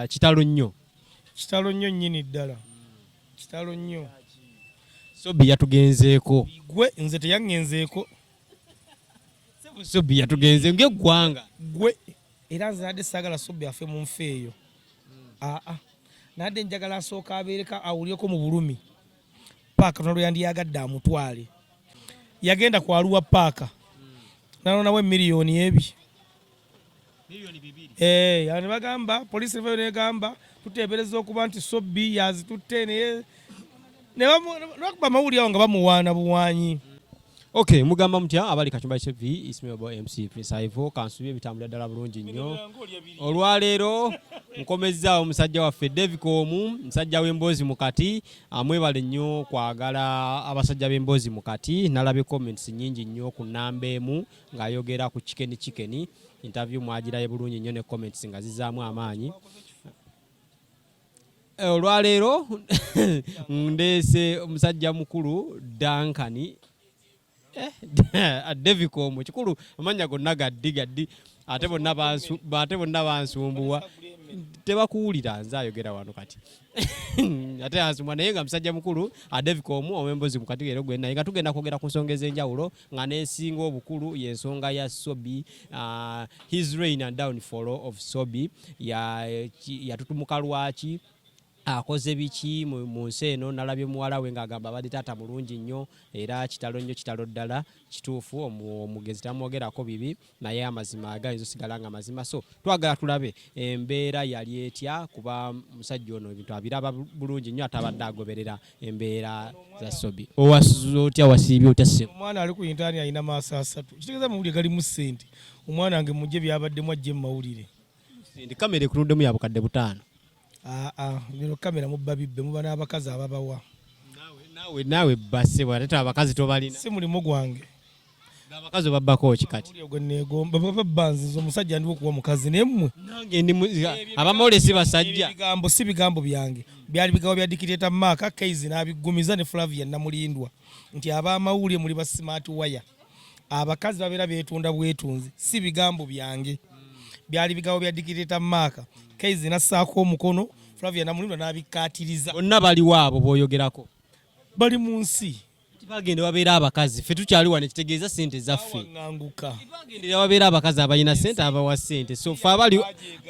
kitalo nnyo. Kitalo nnyo nnyini ddala. Kitalo nnyo. Sobbi yatugenzeeko. Gwe nze teyangenzeeko. Sobbi yatugenze ng'eggwanga. Gwe era nze nadde saagala Sobbi afe mu nfa eyo. Nadde njagala asooka abeereka awulyeko mu bulumi. Paaka nolwo yandiyagadde amutwale. Yagenda ku Aluwa paaka. Nalonawo miliyoni ebi. Yani bagamba poliisi ne bagamba tuteebereza okuba nti Sobbi yazitutte ne bakuba amawulire awo nga bamuwaana buwaanyi. Okay, mugamba mutya abali Kachumba TV Ismail MC Prince Ivo kansubye bitambula ddala bulungi nnyo. Olwaleero nkomezza omusajja waffe David Komu, musajja w'emboozi mukati, amwebale nnyo kwagala abasajja b'emboozi mukati. Nalabye comments nnyingi nnyo ku nnamba emu ng'ayogera ku chicken. Interview mwagirayo bulungi nnyo ne comments nga zizaamu amaanyi. Olwaleero ndeese omusajja mukulu Dankani David Komu kikulu amanya gonna gaddi ate bonna bansumbuwa tebakuwulira nze ayogera wano kati ate ansumbuwa naye nga musajja mukulu David Komu omwembozi mukati leero gwe naye nga tugenda kwogera ku nsonga ez'enjawulo nga n'esinga obukulu y'ensonga ya Sobbi, his reign and downfall of Sobbi, yatutumuka lwaki, akoze biki mu nsi eno. Nalabye muwala we ng'agamba abadde taata mulungi nnyo era kitalo nnyo, kitalo ddala kituufu, omugezi tamwogerako bibi naye amazima agayinza osigala nga mazima. So twagala tulabe embeera yali etya kuba musajja ono ebintu abiraba bulungi nnyo atabadde agoberera embeera za Sobbi. Owasuza otya, wasiibye otya ssebo? Omwana ali ku intaani alina maaso asatu. Kitegeeza amawulire galimu ssente. Omwana wange mujje byabaddemu ajje mu mawulire. Kamera ekulundemu ya bukadde 5. Bino kamera mubba bibbe muba n'abakazi ababawa. Nawe basse bw'ate abakazi tobalina. Si mulimu gwange. Abakazi obabbako ki kati? Gwe neegomba babbanziza omusajja ndiwo kuba mukazi nemmwe. Nange ndi abamawulire si basajja. Si bigambo byange. Byali bigambo bya dikiteta Maaka Keizi n'abiggumiza ne Flavia Namulindwa nti ab'amawulire muli ba smart wire. Abakazi babeera beetunda bwetunzi. Si bigambo byange. Byali bigambo bya dikiteta Maaka Keizi nassaako omukono, Flavia Namulindwa n'abikkaatiriza. Bonna bali waabo b'oyogerako. Bali mu nsi. Bagenda babeera abakazi, ffe tukyali wano kitegeeza ssente zaffe. Nganguka. Bagendera babeera abakazi abalina ssente abawa ssente. So ffe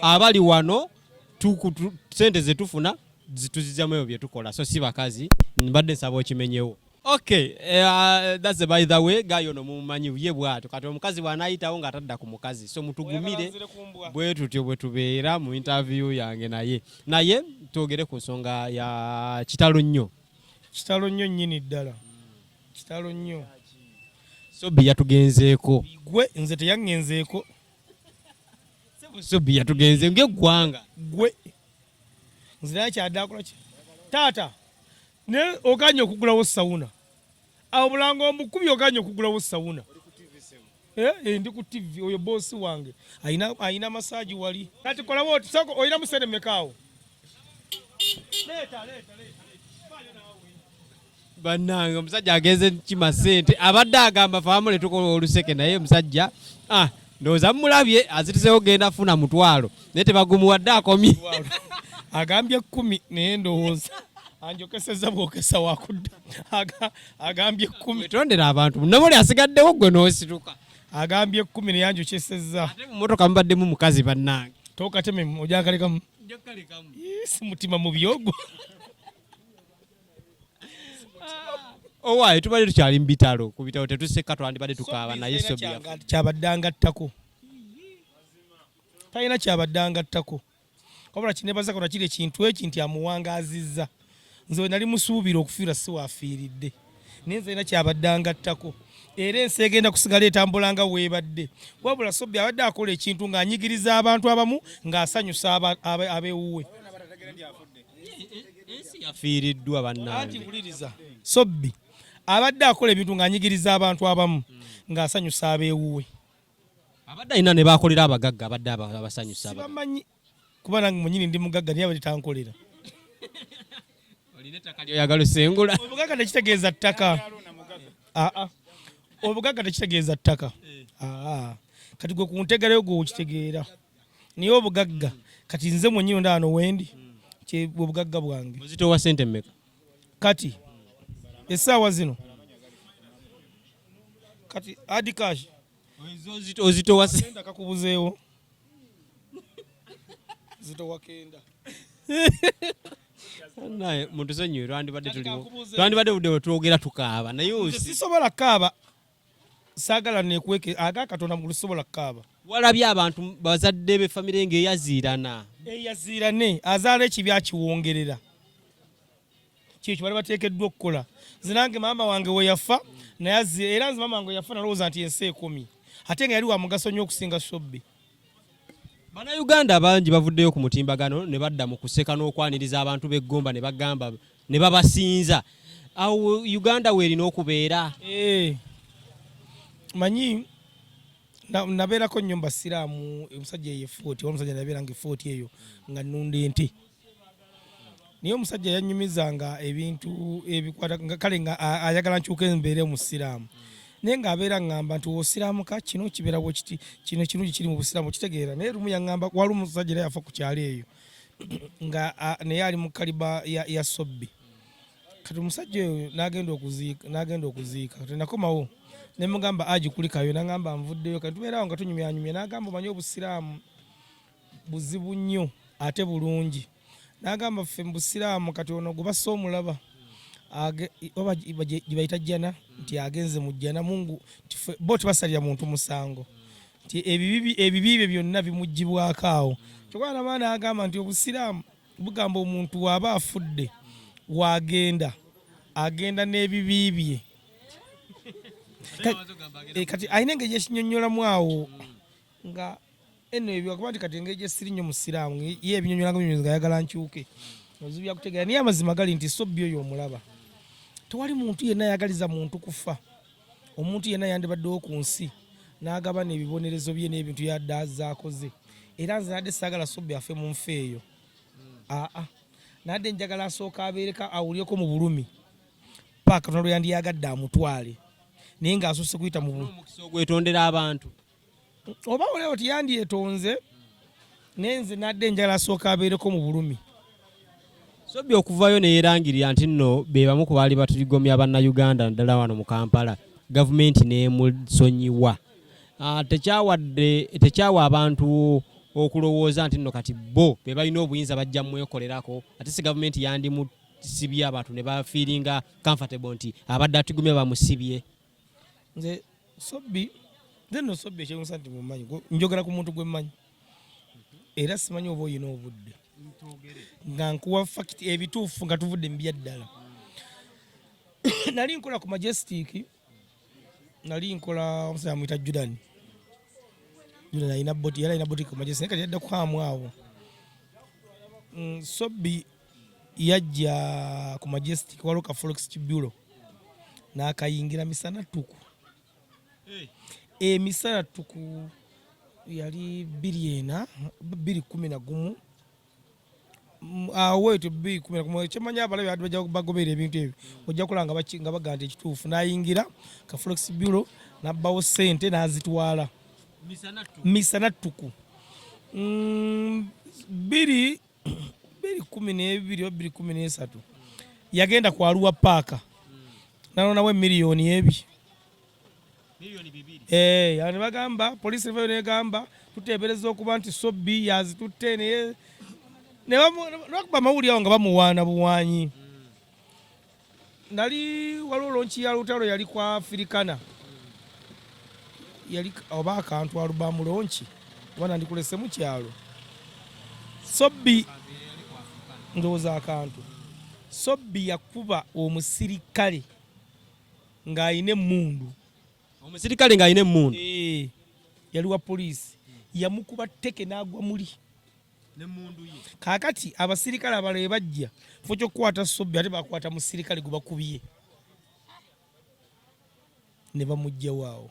abali wano ssente ze tufuna zituzizzamu ebyo bye tukola. So si bakazi, mbadde nsaba okimenyewo. Okay, that's by the way, gayo no mumanyi ye bwato kati omukazi bw'anayitawo ng'atadda ku mukazi. So mutugumire bwe tutyo bwe tubeera mu interview yange naye twogere ku nsonga ya kitalo nnyo. Kitalo nnyo nnyini ddala. Kitalo nnyo. Sobbi yatugenzeeko. Gwe nze teyangenzeeko. Sobbi yatugenze ng'eggwanga. Gwe nze naye kyaddakola ki? Taata ne oganye okugulawo sawuna. Awo Bulango omukubi oganye okugulawo sawuna. Ndi ku TV oyo bosi wange. Ayina masaji wali. Kati kolawo oti sako oyina musene mekaawo. Leta. Bannange omusajja agenze kima ssente abadde agamba faamule tukola oluseke naye musajja ndowooza mumulabye azituseewo genda afuna mutwalo naye tebagumuwadde akomye. Agambye 10 naye ndowooza anjokeseza bwokesa wakudda. Agambye 10. Tondera abantu namuli asigaddewo gwe n'osituka. Agambye 10 naye anjokeseza. Ate mu mmotoka mubaddemu mukazi bannange. Tokateme ojakalekamu. Si mutima mu byogo. Owaaye tubadde tukyali mu bitalo ku bitalo tetuseka twandibadde tukaaba naye Sobbi kyabaddangаттako. Talina kyabaddangаттako. Wabula kinebaza kono kiri ekintu eki nti amuwangaazizza. Nze nali musuubira okufiira si waafiiridde. Naye nze alina kyabaddangattako. Era ensi egenda kusigala etambula nga weebadde. Wabula Sobbi abadde akola ekintu ng'anyigiriza abantu abamu ng'asanyusa ab'ewuwe. Ensi yafiiriddwa bannange. Anti wuliriza Sobbi abadde akola ebintu ng'anyigiriza abantu abamu ng'asanyusa ab'ewuwe. Abadde alina ne baakolera abagagga abadde abasanyusa. Sibamanyi kuba nange mwenyini ndi mugagga naye abadde tankolera. Olina ettaka ly'oyagala osengula. Obugagga tekitegeeza ttaka. Obugagga tekitegeeza ttaka. Kati gwe ku ntegerayo gwe okitegeera. Naye obugagga kati nze mwennyini ndano wendi kye bugagga bwange ozitowa sente mmeka kati essaawa zino kati hard cash ozitowa kenda kakubuzeewo zitowa kenda naye muntu sonyiwe twandibadde budde twogera tukaaba naye sisobola kaaba saagala nekweke aga katonda mu lusobola kaaba walabye abantu bazadde be famire eyaziirane azaala ekibi akiwongerera kyekyo bali bateekeddwa okukola zinange maama wange we yafa naye era nze maama wange yafa nalowooza nti ensi ekumi ate nga yali wa mugaso nnyo okusinga Sobbi. Bannayuganda bangi bavuddeyo ku mutimbagano ne badda mu kuseka n'okwaniriza abantu b'eggomba ne bagamba ne babasinza awo Uganda weerina okubeera. Manyi nabeerako nnyo mbasiraamu omusajja ye 40 omusajja nabeeranga 40 eyo nga nnunda ente naye omusajja yannyumizanga ebintu ebikwata kale nga ayagala nkyuka embeere mu siraamu naye ng'abeera ngamba nti osiraamuka kino kibeera bwe kiti kino kirungi kiri mu busiraamu kitegeera naye lumu yaŋŋamba wali omusajja era yafa ku kyalo eyo nga naye ali mu kaliba ya Sobbi kati omusajja oyo n'agenda okuziika tenakomawo ne mugamba agikuulikayo n'agamba nvuddeyo kati tubeerawo nga tunyumyanyumya n'agamba omanyi obusiraamu buzibu nnyo ate bulungi n'agamba ffe mu busiraamu kati ono gwe bassa omulaba oba gye bayita jjana nti agenze mu jjana mungu bo tebasalira muntu musango nti ebibi bye byonna bimugibwako awo kyokka n'abaana agamba nti obusiraamu bugamba omuntu waaba afudde agenda n'ebibi bye kati ayina engeri gyekinyonnyolamu awo nga eno ebyo akuba nti kati engeri gyesiri nnyo mu siraamu ye ebinyonyola nga ayagala nkyuke ozibu byakutegeera naye amazima gali nti Sobbi oyo omulaba tewali muntu yenna ayagaliza muntu kufa omuntu yenna yandibaddewo ku nsi n'agaba n'ebibonerezo bye n'ebintu yadde azaakoze era nze nadde saagala Sobbi afe mu nfa eyo nadde njagala asooka abeereka awulyeko mu bulumi paaka Katonda lwe yandiyagadde amutwale naye ng'asoose kuyita mu omukisa ogwetondera abantu oba olewo tiyandyetonze naye nze nadde njagala asooka abeereko mu bulumi. Sobbi okuvayo neerangirira nti nno be bamu ku baali batugomya bannayuganda naddala wano mu Kampala gavumenti n'emusonyiwa tekyawa abantu okulowooza nti nno kati bo be balina obuyinza bajja mwekolerako ate si gavumenti yandimusibye abantu ne bafiiringa comfortable nti abadde atugomya bamusibye. Nze Sobbi ekyemusa nti mumanyi njogera ku muntu gwe mmanyi era simanyi oba oyina obudde nga nkuwa fakiti ebituufu nga tuvudde mbya ddala. Nali nkola ku Majestic, nali nkola omusajja amuyita Judan alina boti ku Majestic kati yadda kwamu awo. Sobbi yajja ku Majestic waliwo ka Forex Bureau n'akayingira misana tuku emisana tuku yali 2011 wetu 2011 kyemanya abalabe bajja bagobera ebintu ebyo ojja kulanga baganda ekituufu n'ayingira ka Forex Bureau n'abbawo ssente n'azitwala misana tuku 2012-2013 yagenda ku Arua Paaka nanonawo miliyoni ebiri yani bagamba poliisi evayo negamba tuteebereza okuba nti Sobbi yazitutte naye nebakuba amawulire awo nga bamuwaana buwaanyi. Nali waliwo lonki ya lutalo yali kwa Africana yali oba akantu alubamu lonki oba nandikulese mu kyalo Sobbi ndowooza akantu Sobbi yakuba omusirikale ng'ayina emmundu. Omusirikale ng'ayina emmundu yali wa poliisi yamukuba tteke n'agwa muli n'emmundu ye. Kaakati abasirikale abalala bajja fo ky'okukwata Sobbi ate bakwata musirikale gwe bakubye ne bamugjawo awo.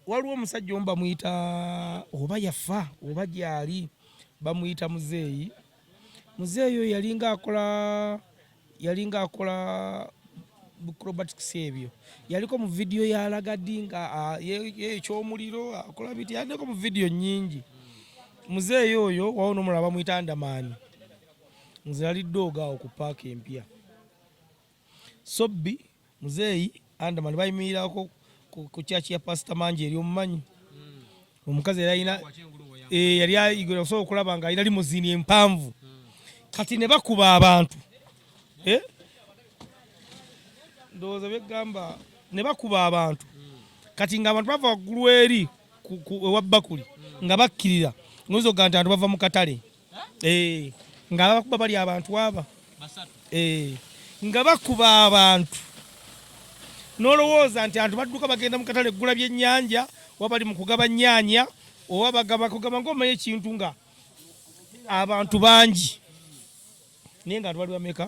Waliwo omusajja omu bamuyita oba yafa oba gyali bamuyita muzeeyi. Muzeeyi oyo yalinga akola acrobatics ebyo yaliko mu video yalaga ddi nga ekyomuliro akola biti yaliko mu video nyingi muzeeyi oyo wawo n'omulala bamuyita Andamani nze yalidde ogaawo ku paaka empya Sobbi muzeeyi Andamani bayimirirako ku kyaki ya pasita mangi eri omumanyi omukazi yali ayigula osobola okulaba nga alina limuzini empanvu kati ne bakuba abantu ndowooza byegamba ne bakuba abantu kati nga abantu bava waggulu eri ewa bakuli nga bakkirira ngoyinza okuga nti abantu bava mu katale nga bakuba bali abantu aba nga bakuba abantu n'olowooza nti abantu badduka bagenda mu katale eggula byennyanja oba bali mu kugaba nnyaanya oba bagaba ng'omanya ekintu nga abantu bangi naye nga abantu bali bameka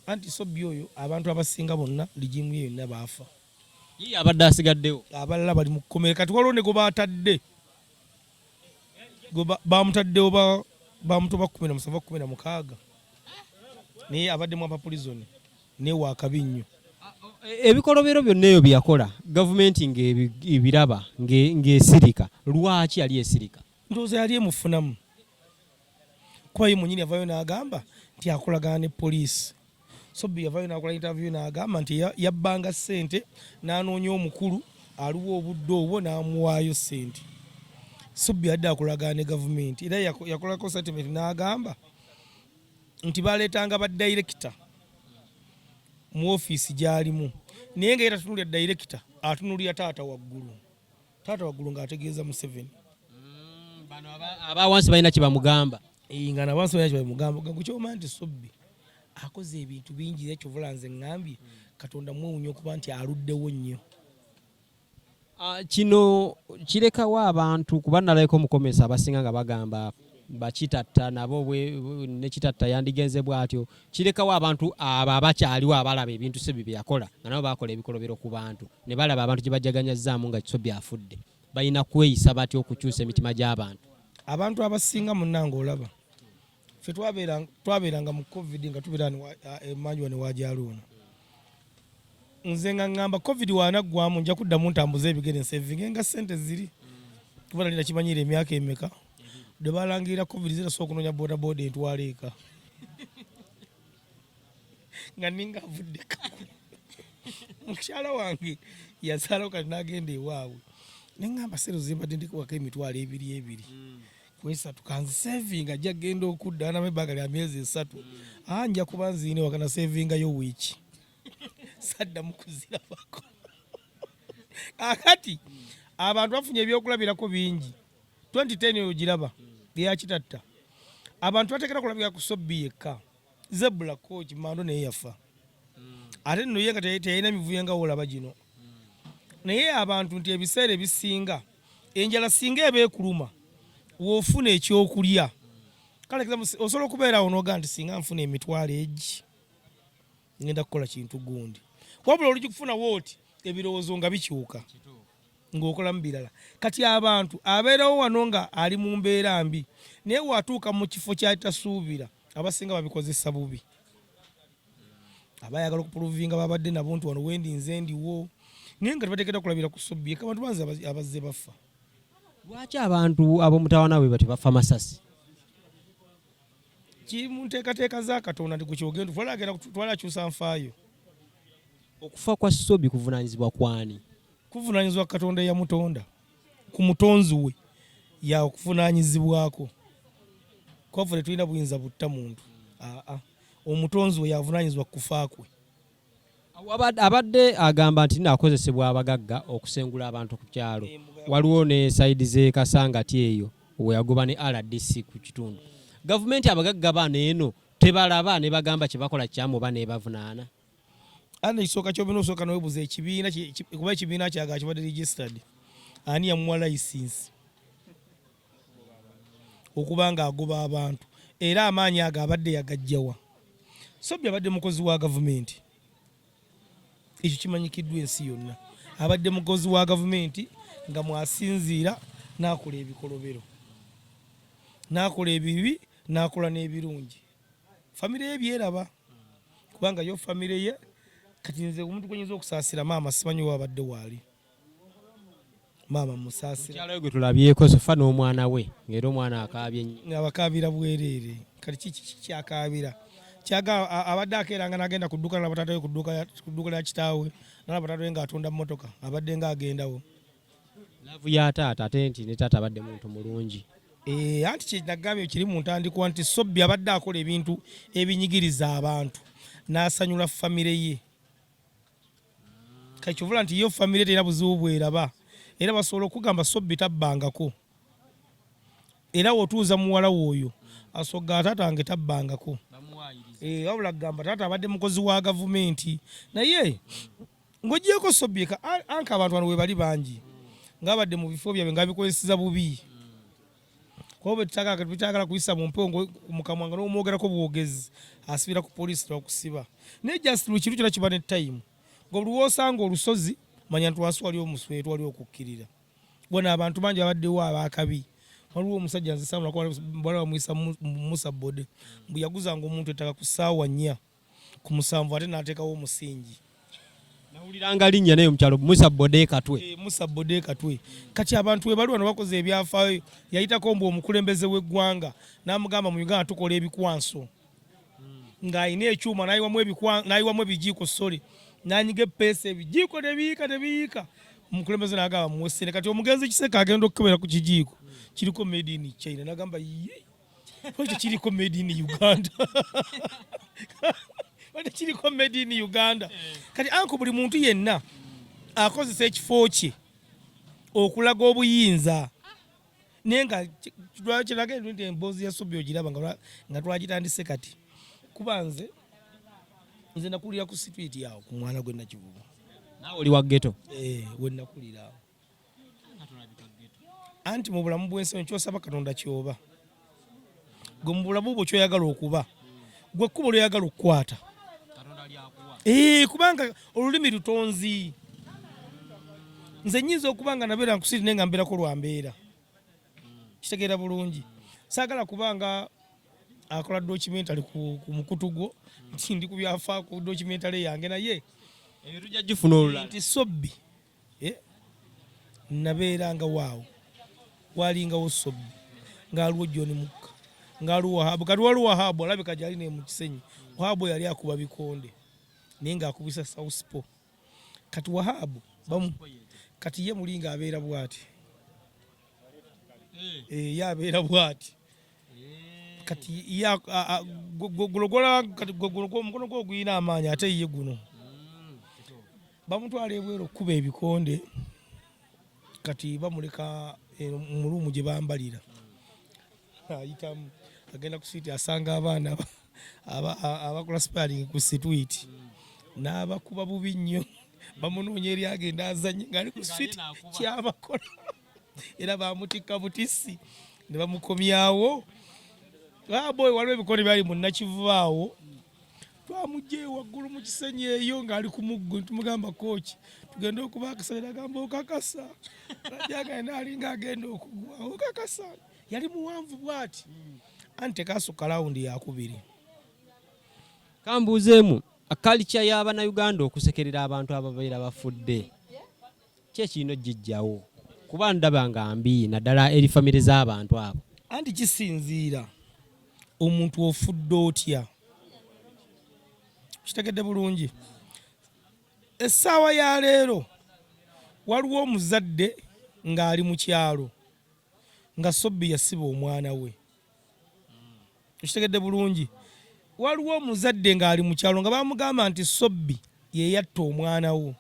anti Sobbi oyo abantu abasinga bonna ligimu ye yonna baafa ye abadde asigaddewo abalala bali mu kkomera kati waliwo ne gwe baatadde bamutaddewo bamutoba 17-16 naye abaddemu apapulizoni naye waakabi nnyo ebikolobero byonna ebyo byakola gavumenti ng'ebiraba ng'esirika lwaki yali esirika ndowooza yali emufunamu kuba ye mwennyini yavayo n'agamba nti akolagana ne poliisi Sobbi yavayo n'akola interview n'agamba nti yabbanga ssente n'anoonya omukulu aliwo obudde obwo n'amuwaayo ssente Sobbi yadde akolagana ne gavumenti era yakolako statement n'agamba nti baleetanga badirekita mu ofiisi gy'alimu naye nga era tunulira director atunulira taata waggulu ng'ategeeza Museveni abawansi balina kye bamugamba nga nabansi balina kye bamugamba gukyoma nti Sobbi akoze ebintu bingi era kyovula nze ŋŋambye Katonda mwewunya okuba nti aluddewo nnyo kino kirekawo abantu kuba nalayiko omukomesa abasinga nga bagamba bakitatta nabo ne kitatta yandigenze bw'atyo kirekawo abantu abo abakyaliwo abalaba ebintu Sobbi bye yakola nga nabo bakola ebikolobero ku bantu ne balaba abantu gye bajjaganyazzaamu nga Sobbi afudde balina kweyisa batya okukyusa emitima gy'abantu abantu abasinga munnanga olaba ffe twabeeranga mu covid nga tubeera emanjwa ne wajaluuna nze nga ŋŋamba covid waanaggwamu nja kuddamu ntambuza ebigere nsevinge nga ssente ziri kuba nali nakimanyiira emyaka emeka de balangirira covid zirasobola okunoonya bodaboda entwala eka nga ninga avudde mukyala wange yasalawo kati n'agenda ewaabwe neŋŋamba sero zimbadde ndikuwako emitwalo ebiri kwesatu kanzi sevinga ajja genda okudda nama ebbaga lya myezi 3 nja kuba nziine wakana sevingayo wiiki saddamu kuzirabako akati abantu bafunye ebyokulabirako bingi 2010 eyo giraba byakitatta abantu batekera kulabira ku Sobbi yekka zebula coach mando naye yafa ate nno ye nga teyalina mivuyo nga olaba gino naye abantu nti ebiseera ebisinga enjala singa ebeekuluma woofuna ekyokulya kale osobola okubeerawo n'oga nti singa nfuna emitwalo egi ngenda kukola kintu gundi wabula olikufuna wooti ebirowoozo nga bikyuka ng'okolamu birala kati abantu abeerawo wano nga ali mu mbeera mbi naye watuuka mu kifo kyatasuubira abasinga babikozesa bubi abayagala okupuluvinga babadde nabo nti wano wendi nze ndiwo naye nga tebateekera kulabira ku Sobbi eka abantu banze abazze bafa lwaki abantu ab'omutawana bwe bati bafa masasi kiri mu nteekateeka za Katonda nti kukyogenda twalakyusa nfaayo okufa kwa Sobbi kuvunaanyizibwa kwani kuvunaanyizibwa Katonda yamutonda ku mutonzi we yakuvunaanyizibwako kwaffe tetulina buyinza butta muntu omutonzi we yavunaanyizibwa kufa kwe abadde agamba nti naakozesebwa abagagga okusengula abantu ku kyalo waliwo ne saidi ze Kasangati eyo we yagoba ne RDC ku kitundu gavumenti abagagga bano eno tebalaba ne bagamba kye bakola kyamu oba ne bavunaana ana isooka kyobino osooka nowebuza ekibiina kuba ekibiina kyaga kibadde registered ani yamuwa license okuba nga agoba abantu era amaanyi ago abadde yagajjawa Sobbi abadde mukozi wa gavumenti ekyo kimanyikiddwa ensi yonna abadde mukozi wa gavumenti nga mwasinziira n'akola ebikolobero n'akola ebibi n'akola n'ebirungi famire ye byeraba kubanga yo famire ye kati nze omuntu gwenyinza okusaasira maama simanyi wabadde waali maama musaasira kyalo gwe tulabyeko sofa n'omwana we ngero omwana akaabye nnyo abakaabira bwereere kati kiki kyakaabira kyaga abadde akeeranga n'agenda ku dduuka n'abatata we ku dduuka lya kitaawe n'abatata we ng'atunda mmotoka abadde ng'agendawo laavu ya taata ate nti ne taata abadde muntu mulungi anti kinagambye kiri mu ntandikwa nti Sobbi abadde akola ebintu ebinyigiriza abantu n'asanyula famire ye kati kyovula nti yo famire terina buzibu bweraba era basobola okugamba Sobbi tabbangako era wotuuza muwala w'oyo asogga taata wange tabbangako wabula gamba taata abadde mukozi wa gavumenti naye ng'ogyeko Sobbi anka abantu bano we bali bangi ng'abadde mu bifo byabwe ng'abikozesa bubi kuba bitagala kuyisa mu mpewo mu kamwa nga n'omwogerako bwogezi asibira ku poliisi lwakusiba naye just lukiru kyona kiba ne time ng'obuli w'osanga olusozi manya nti wansi wali omusweetu wali okukkirira bona abantu bangi abaddewo abakabi waliwo omusajja nzisamula bwala bamuyisa Musa Bode mbu yaguzanga omuntu ettaka ku ssaawa 4 ku 7 ate n'ateekawo omusingi nawuliranga linnya naye mukyalo Musa Bode Katwe Musa Bode Katwe kati abantu we bali wano bakoze ebyafaayo yayitako mbu omukulembeze w'eggwanga n'amugamba mu Uganda tukola ebikwanso ng'ayina ekyuma n'ayiwamu ebijiiko sole n'anyiga epeesa ebijiiko nebiyiika omukulembeze n'agamba muwesene kati omugenzi Kiseka agenda okukebera ku kijiiko kiriko made in China n'agamba ye ekyo kiriko made in Uganda kiriko made in Uganda kati anko buli muntu yenna akozesa ekifo kye okulaga obuyinza naye nga kiraga nti emboozi ya Sobbi ogiraba nga twagitandise kati kuba nze nakulira ku street yawo ku mwana gwe Nakivubo nawe oli wa ghetto we nakulira awo anti mu bulamu bw'ensi kyosaba Katonda kyoba gwe mu bulamu bwo kyoyagala okuba gwe kkubo lyoyagala okukwata kubanga olulimi lutonzi nze nyinza okuba nga nabeera nkusiri naye nga mbeerako lwambeera kitegeera bulungi saagala kubanga akola documentary ku mukutu gwo nti ndi ku byafa ku documentary yange naye tujja gifuna olulala nti Sobbi nabeeranga waawo walingawo Sobbi ng'aliwo John Mukka ng'aliwo Wahabu kati waliwo Wahabu alabika gyali ne mu kisenyi Wahabu yali akuba bikonde naye ng'akubisa Southpaw kati Wahabu kati ye mulinga abeera bw'ati abeera bw'ati kati omukono gwo guyina amaanyi ate ye guno bamutwala ebweru okukuba ebikonde kati bamuleka mu luumu gye bambalira ayitamu agenda ku siiti asanga abaana abakola sparing ku situiti n'abakuba bubi nnyo bamunoonya eri agenda azanye ng'ali ku siiti kyabakola era bamutikka butisi ne bamukomyawo boy waliwo ebikonde byali mu Nakivaawo twamugye waggulu mu kisenyi eyo ng'ali ku muggo tumugamba kooki tugenda okuba akasabira agamba okakasa najagenda alinga agenda okugwa okakasa yali muwanvu bwati anti tekasukka lawundi yakubiri kambuuzeemu akalica y'Abannayuganda okusekerera abantu ababeera bafudde kyekirina gijjawo kuba ndaba nga mbi naddala eri famire z'abantu abo anti kisinziira omuntu ofudde otya kitegedde bulungi essaawa ya leero waliwo omuzadde ng'ali mu kyalo nga Sobbi yasiba omwana we kitegedde bulungi waliwo omuzadde ng'ali mu kyalo nga bamugamba nti Sobbi ye yatta omwana wo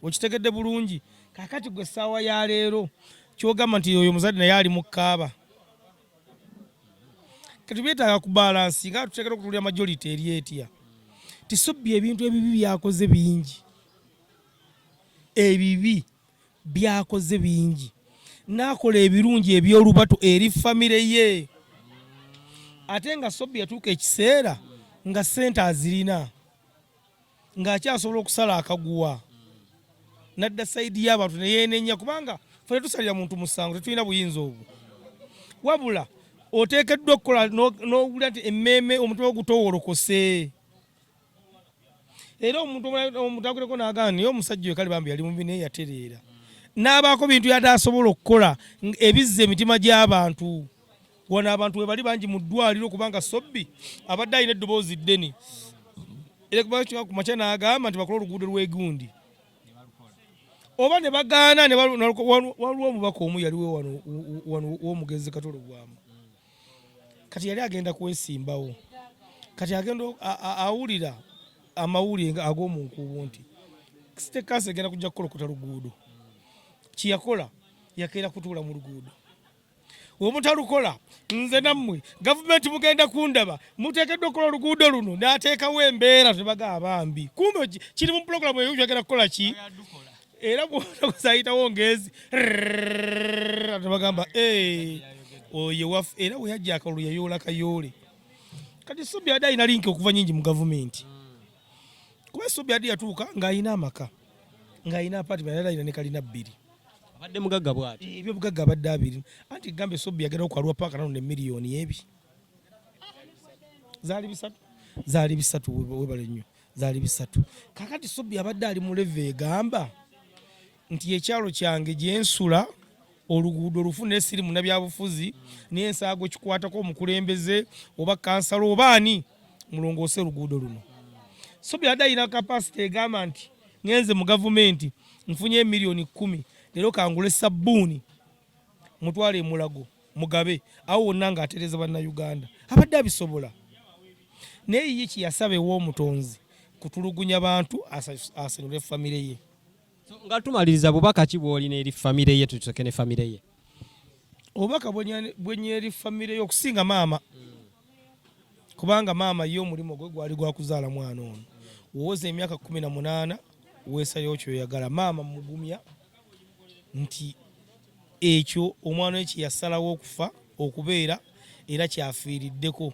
okitegedde bulungi kakati gwe essaawa ya leero kyogamba nti oyo omuzadde naye ali mu kaaba kati byetaaga kubalansi nga tuteekera okutulira majority eri etya ti Sobbi ebintu ebibi byakoze bingi byakoze bingi n'akola ebirungi eby'olubatu eri famire ye ate nga Sobbi yatuuka ekiseera nga ssente azirina ng'akyasobola okusala akaguwa nadda sayidi y'abantu ne yeenenya kubanga ffe tetusalira muntu musango tetulina buyinza obwo wabula oteekeddwa okukola n'owulira nti emmeeme omutima ogutowolokose era omuntu aguleko n'agamba naye omusajja we kale bambi yali mubi naye yatereera n'abaako bintu yatasobola okukola ebizza emitima gy'abantu. Wano abantu we bali bangi mu ddwaliro kubanga Sobbi abadde alina eddoboozi ddene. Era ku makya n'agamba nti bakola oluguudo lw'egundi. Oba ne bagaana waliwo omubaka omu yaliwo wano w'omugezi Katolo Bwamu. Kati yali agenda kwesimbawo. Kati agenda awulira amawulire ag'omunkuubo nti State Council egenda kujja kukolokota luguudo. Kiyakola yakeera kutuula mu luguudo. Omutalukola nze nammwe gavumenti mugenda kundaba muteekeddwa okukola oluguudo luno n'ateekawo embeera tebaga abambi. Kumbe kiri mu pulogulamu eyo yagenda kukola ki? Era bw'okusayitawo ngezi tebagamba oye waffe era bwe yajja akalulu yayoola kayoole. Kati Sobbi adde alina linki okuva nyingi mu gavumenti. Kuba Sobbi adde yatuuka ng'alina amaka ng'alina apartment yali alina ne kalina 2. Abadde mugagga bw'ati. Ebyo bugagga abadde 2. Anti gambe Sobbi yagenda okwalwa paaka nano ne miliyoni 2. Zaali 3 webale nnyo. Zaali 3. Kakati Sobbi abadde ali mu leve egamba nti ekyalo kyange gye nsula oluguudo olufune siri munnabyabufuzi n'ensaago kikwatako omukulembeze oba kansala oba ani mulongoose oluguudo luno. Sobbi adde alina kapasite egamba nti ngenze mu gavumenti nfunye miliyoni 10 leero kangule sabbuuni mutwale emulago mugabe awo wonna ng'atereeza bannayuganda. Abadde abisobola. Naye ye kiyasaba ew'omutonzi kutulugunya bantu asanyule famire ye. Nga tumaliriza bubaka ki bw'olina eri famire ye tutuke ne famire ye? Obubaka bwenye eri famire ye okusinga maama. Kubanga maama ye omulimu gwe gwali gwa kuzaala mwana ono. Wowoza emyaka 18 weesayo kyoyagala. Maama mugumya nti ekyo omwana we kiyasalawo okufa okubeera era kyafiiriddeko.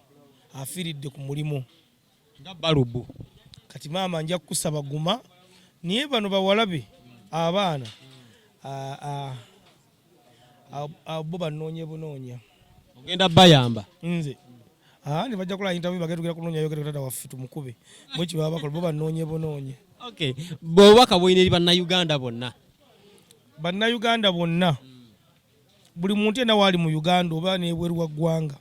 Afiiridde ku mulimu. Nga balubu. Kati maama nja kusaba guma niye bano bawalabe abaana abo banoonye bunoonya. Ogenda bayamba. Nze ne bajja kola interview bagetugera kunoonya Ayogede tata waffe tumukube. Bwe kiba bakola bo banoonye bunoonya. Okay. Bw'obubaka bw'olina eri bannayuganda bonna. Bannayuganda bonna. Buli muntu yenna waali mu Uganda oba n'ebweru wa ggwanga.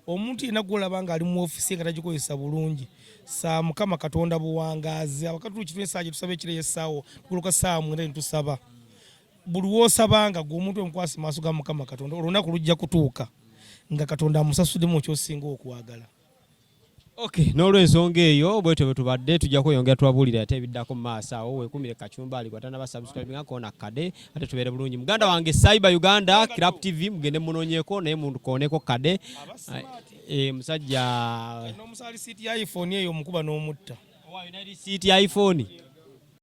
Omuntu yenna gw'olaba nga ali mu ofiisi nga tagikozesa bulungi. Saa Mukama Katonda buwangaazi abakatulu kitwe essaawa tusaba ekire y'essaawa tukuluka saa 9 tusaba. Buli w'osabanga gw'omuntu omukwasi maaso ga Mukama Katonda olunaku lujja kutuuka nga Katonda amusasuddemu ky'osinga okwagala. Okay, n'olw'ensonga eyo bwetyo bwe tubadde tujja kweyongera tubabuulira ate ebiddako mu maaso awo weekuumire Kacumbali gwatana basubscribe nga koona kade ate tubeere bulungi. Muganda wange Cyber Uganda Club TV mugende munoonyeeko naye mundukooneko kade. Musajja n'omusaali siiti ya iPhone eyo omukuba n'omutta. Owa United siiti ya iPhone.